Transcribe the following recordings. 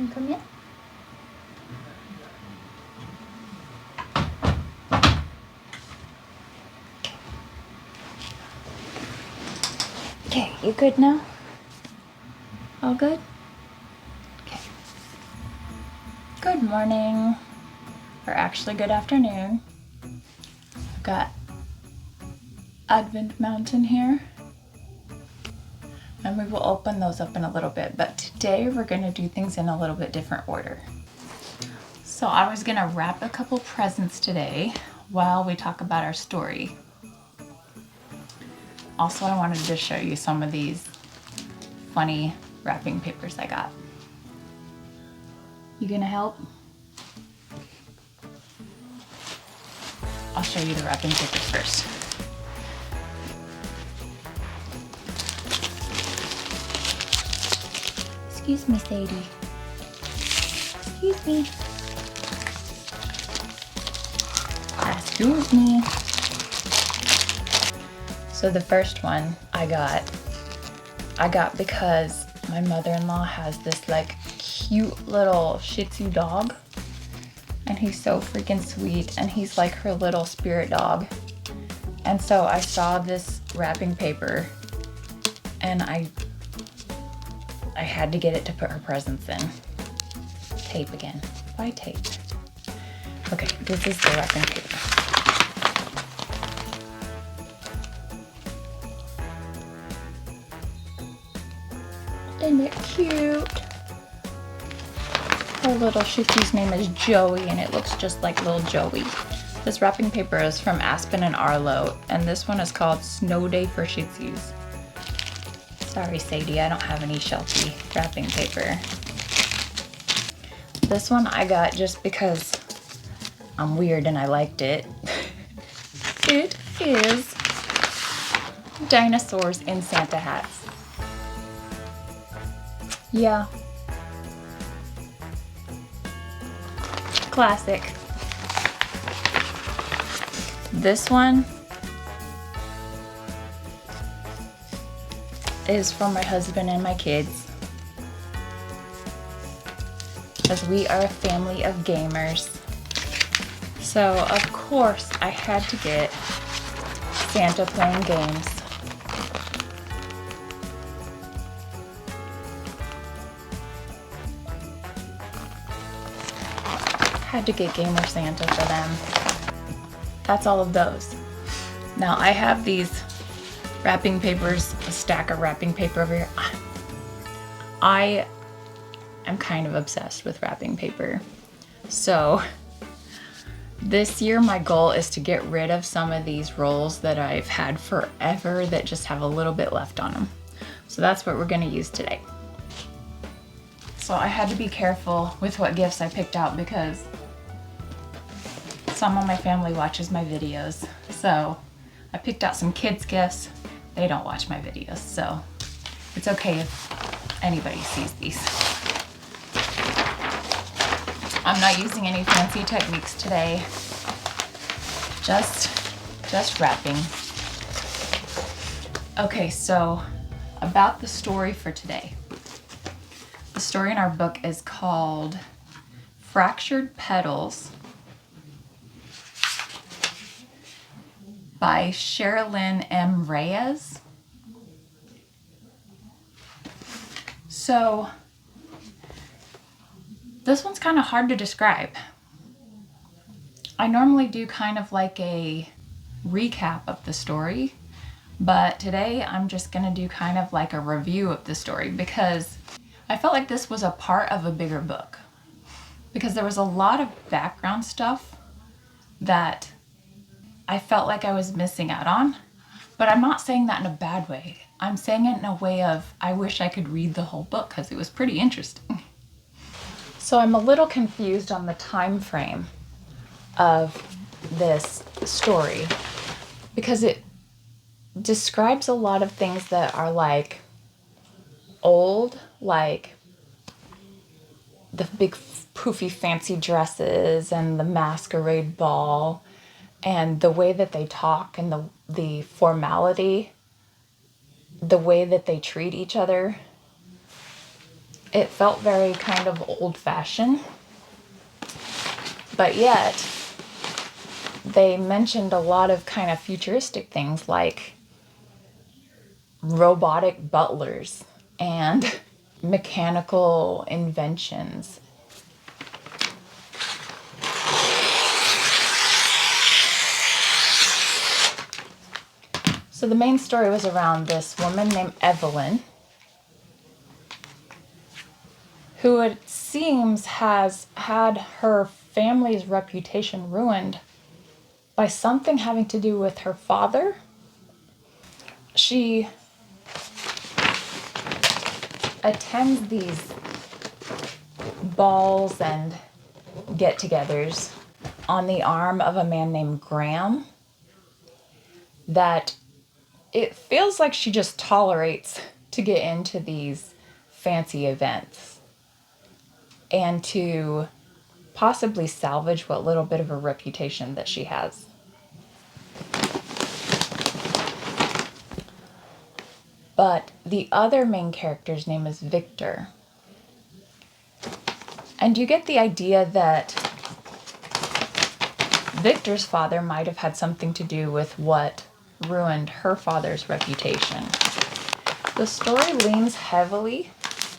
can come in. Okay, you good now? All good? Okay. Good morning, or actually good afternoon. I've got Advent Mountain here, and we will open those up in a little bit, but today we're going to do things in a little bit different order. So I was going to wrap a couple presents today while we talk about our story. Also, I wanted to show you some of these funny wrapping papers I got. You gonna help? I'll show you the wrapping papers first. Excuse me, Sadie. Excuse me. Excuse me. So the first one I got because my mother-in-law has this like cute little Shih Tzu dog, and he's so freaking sweet, and he's like her little spirit dog. And so I saw this wrapping paper and I had to get it to put her presents in. Tape again. Why tape? Okay, this is the wrapping paper. Isn't it cute? Her little Shih Tzu's name is Joey, and it looks just like little Joey. This wrapping paper is from Aspen and Arlo, and this one is called Snow Day for Shih Tzus. Sorry, Sadie, I don't have any shelfie wrapping paper. This one I got just because I'm weird and I liked it. It is dinosaurs in Santa hats. Yeah. Classic. This one is for my husband and my kids, because we are a family of gamers. So of course I had to get Santa playing games. Had to get Gamer Santa for them. That's all of those. Now I have these wrapping papers, a stack of wrapping paper over here. I am kind of obsessed with wrapping paper. So this year my goal is to get rid of some of these rolls that I've had forever that just have a little bit left on them. So that's what we're gonna use today. So I had to be careful with what gifts I picked out because some of my family watches my videos. So I picked out some kids' gifts. They don't watch my videos, so it's okay if anybody sees these. I'm not using any fancy techniques today. Just wrapping. Okay, so about the story for today. The story in our book is called Fractured Petals by Sherilyn M. Reyes. So this one's kind of hard to describe. I normally do kind of like a recap of the story, but today I'm just gonna do kind of like a review of the story because I felt like this was a part of a bigger book, because there was a lot of background stuff that I felt like I was missing out on, but I'm not saying that in a bad way. I'm saying it in a way of, I wish I could read the whole book because it was pretty interesting. So I'm a little confused on the time frame of this story because it describes a lot of things that are like old, like the big poofy fancy dresses and the masquerade ball, and the way that they talk and the formality, the way that they treat each other. It felt very kind of old-fashioned, but yet they mentioned a lot of kind of futuristic things like robotic butlers and mechanical inventions. So the main story was around this woman named Evelyn, who it seems has had her family's reputation ruined by something having to do with her father. She attends these balls and get-togethers on the arm of a man named Graham that it feels like she just tolerates to get into these fancy events and to possibly salvage what little bit of a reputation that she has. But the other main character's name is Victor. And you get the idea that Victor's father might have had something to do with what ruined her father's reputation. The story leans heavily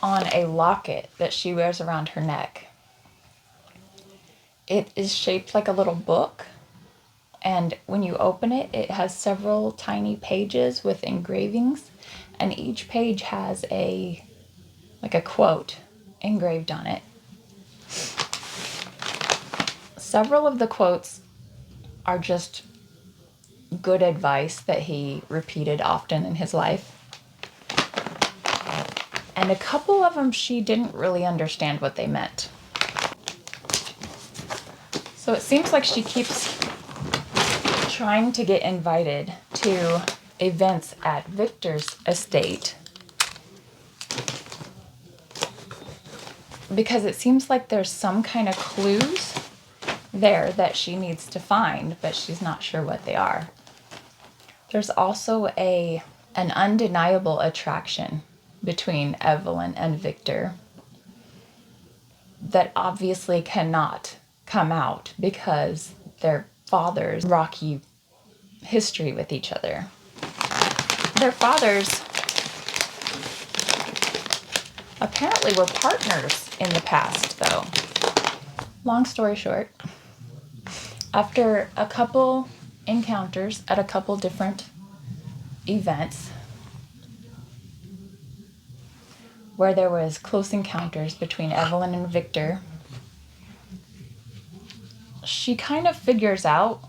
on a locket that she wears around her neck. It is shaped like a little book, and when you open it, it has several tiny pages with engravings, and each page has a quote engraved on it. Several of the quotes are just good advice that he repeated often in his life. And a couple of them she didn't really understand what they meant. So it seems like she keeps trying to get invited to events at Victor's estate because it seems like there's some kind of clues there that she needs to find, but she's not sure what they are. There's also an undeniable attraction between Evelyn and Victor that obviously cannot come out because their fathers' rocky history with each other. Their fathers apparently were partners in the past, though. Long story short, after a couple encounters at a couple different events where there was close encounters between Evelyn and Victor, she kind of figures out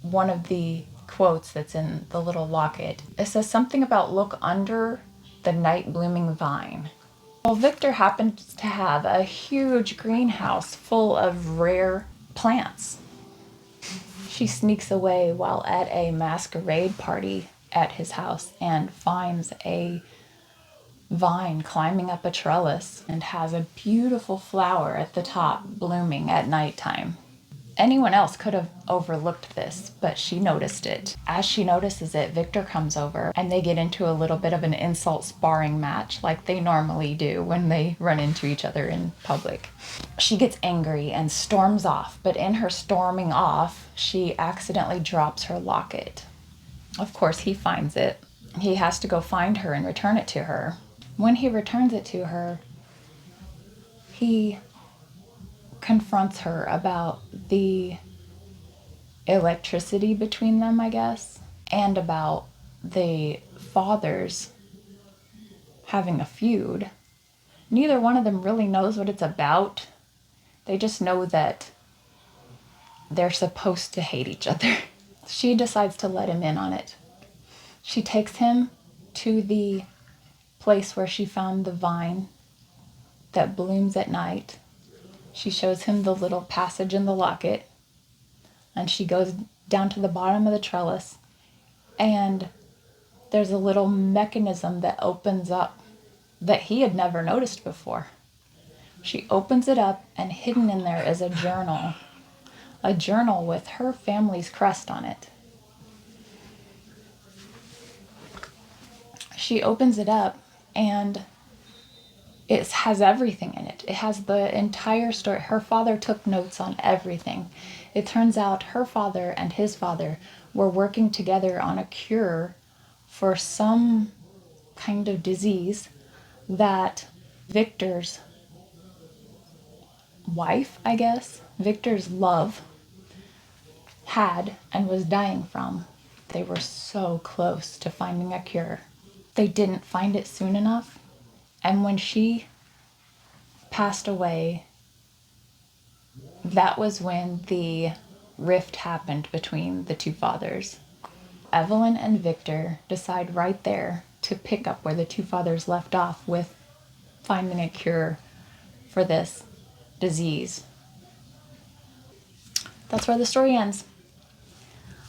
one of the quotes that's in the little locket. It says something about look under the night blooming vine. Well, Victor happens to have a huge greenhouse full of rare plants. She sneaks away while at a masquerade party at his house and finds a vine climbing up a trellis and has a beautiful flower at the top blooming at nighttime. Anyone else could have overlooked this, but she noticed it. As she notices it, Victor comes over and they get into a little bit of an insult sparring match like they normally do when they run into each other in public. She gets angry and storms off, but in her storming off, she accidentally drops her locket. Of course, he finds it. He has to go find her and return it to her. When he returns it to her, he confronts her about the electricity between them, I guess, and about the fathers having a feud. Neither one of them really knows what it's about. They just know that they're supposed to hate each other. She decides to let him in on it. She takes him to the place where she found the vine that blooms at night. She shows him the little passage in the locket, and she goes down to the bottom of the trellis, and there's a little mechanism that opens up that he had never noticed before. She opens it up, and hidden in there is a journal with her family's crest on it. She opens it up, and It has everything in it. It has the entire story. Her father took notes on everything. It turns out her father and his father were working together on a cure for some kind of disease that Victor's wife, I guess, Victor's love, had and was dying from. They were so close to finding a cure. They didn't find it soon enough. And when she passed away, that was when the rift happened between the two fathers. Evelyn and Victor decide right there to pick up where the two fathers left off with finding a cure for this disease. That's where the story ends.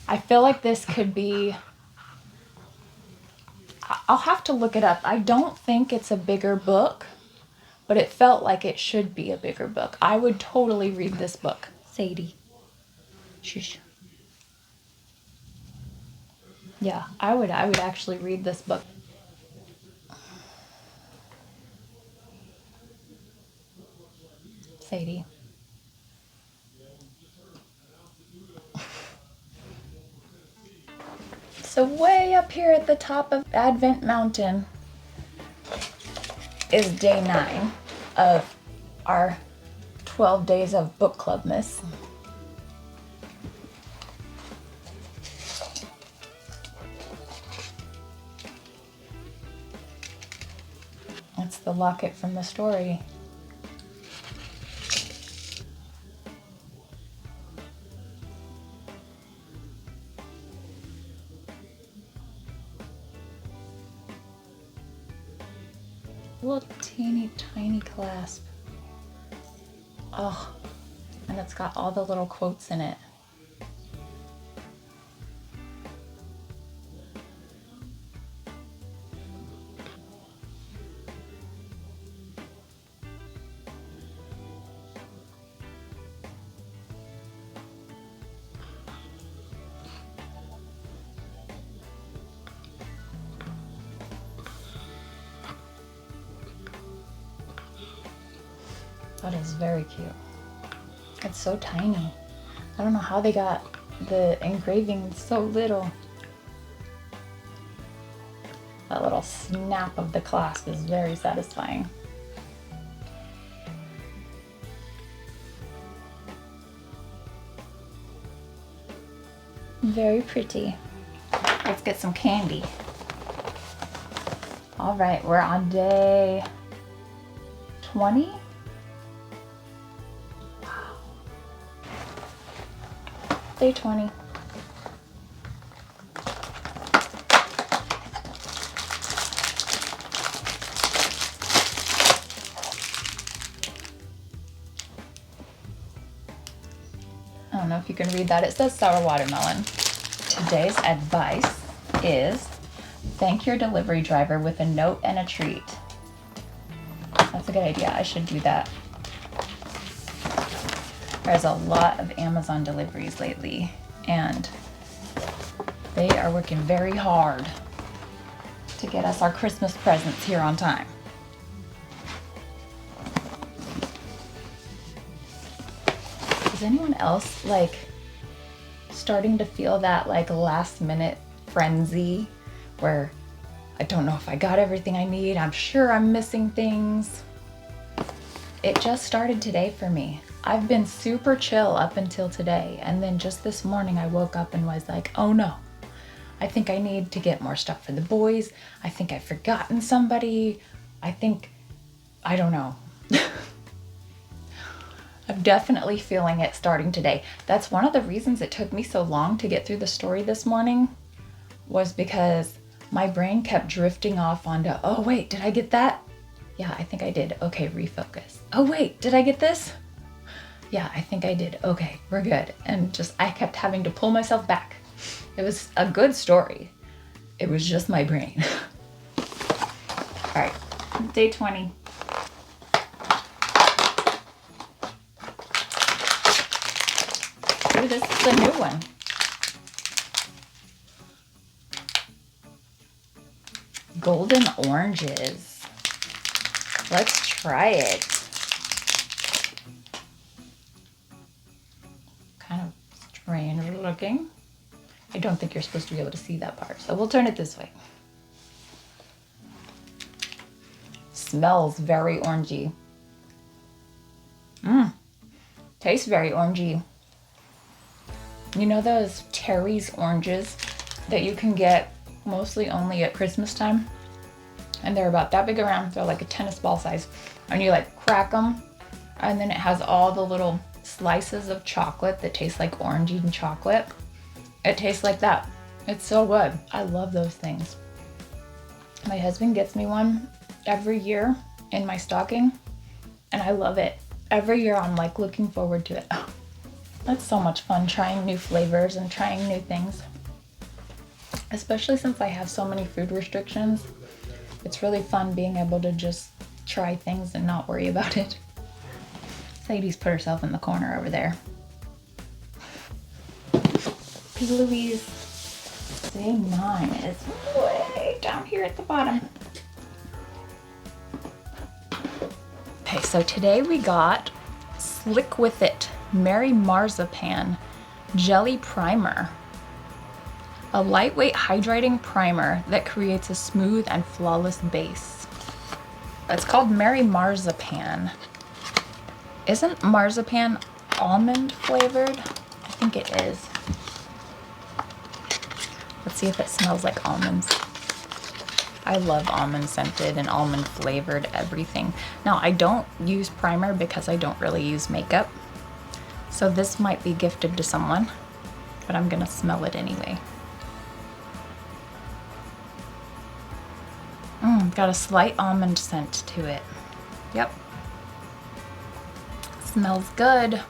I feel like this could be... I'll have to look it up. I don't think it's a bigger book, but it felt like it should be a bigger book. I would totally read this book. Sadie. Shush. Yeah, I would actually read this book. Sadie. So way up here at the top of Advent Mountain is day 9 of our 12 days of book clubmas. That's the locket from the story. Little teeny tiny clasp. Oh, and it's got all the little quotes in it. That is very cute. It's so tiny. I don't know how they got the engraving so little. That little snap of the clasp is very satisfying. Very pretty. Let's get some candy. All right, we're on day 20. Day 20. I don't know if you can read that. It says sour watermelon. Today's advice is thank your delivery driver with a note and a treat. That's a good idea. I should do that. There's a lot of Amazon deliveries lately, and they are working very hard to get us our Christmas presents here on time. Is anyone else like starting to feel that like last minute frenzy where I don't know if I got everything I need, I'm sure I'm missing things? It just started today for me. I've been super chill up until today, and then just this morning I woke up and was like, oh no, I think I need to get more stuff for the boys. I think I've forgotten somebody. I don't know. I'm definitely feeling it starting today. That's one of the reasons it took me so long to get through the story this morning, was because my brain kept drifting off onto, oh wait, did I get that? Yeah, I think I did. Okay, refocus. Oh wait, did I get this? Yeah, I think I did. Okay, we're good. And just, I kept having to pull myself back. It was a good story. It was just my brain. All right, day 20. Ooh, this is the new one. Golden oranges. Let's try it. Kind of strange looking. I don't think you're supposed to be able to see that part, so we'll turn it this way. Smells very orangey. Tastes very orangey. You know those Terry's oranges that you can get mostly only at Christmas time? And they're about that big around. They're like a tennis ball size. And you like crack them, and then it has all the little slices of chocolate that taste like orangey and chocolate. It tastes like that. It's so good. I love those things. My husband gets me one every year in my stocking, and I love it. Every year I'm like looking forward to it. Oh, that's so much fun, trying new flavors and trying new things. Especially since I have so many food restrictions. It's really fun being able to just try things and not worry about it. Sadie's put herself in the corner over there. P. Louise, say mine is way down here at the bottom. Okay, so today we got Slick With It Merry Marzipan Jelly Primer. A lightweight hydrating primer that creates a smooth and flawless base. It's called Merry Marzipan. Isn't marzipan almond flavored? I think it is. Let's see if it smells like almonds. I love almond scented and almond flavored everything. Now I don't use primer because I don't really use makeup. So this might be gifted to someone, but I'm gonna smell it anyway. Got a slight almond scent to it. Yep. Smells good.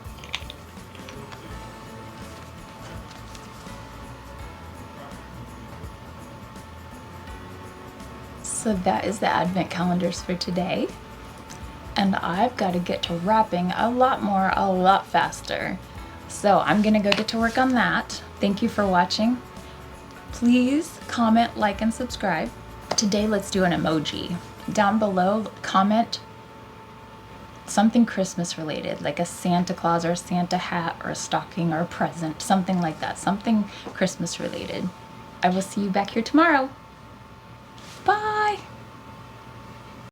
So that is the advent calendars for today. And I've got to get to wrapping a lot faster. So I'm gonna go get to work on that. Thank you for watching. Please comment, like, and subscribe. Today, let's do an emoji. Down below, comment something Christmas related, like a Santa Claus or a Santa hat or a stocking or a present, something like that, something Christmas related. I will see you back here tomorrow. Bye.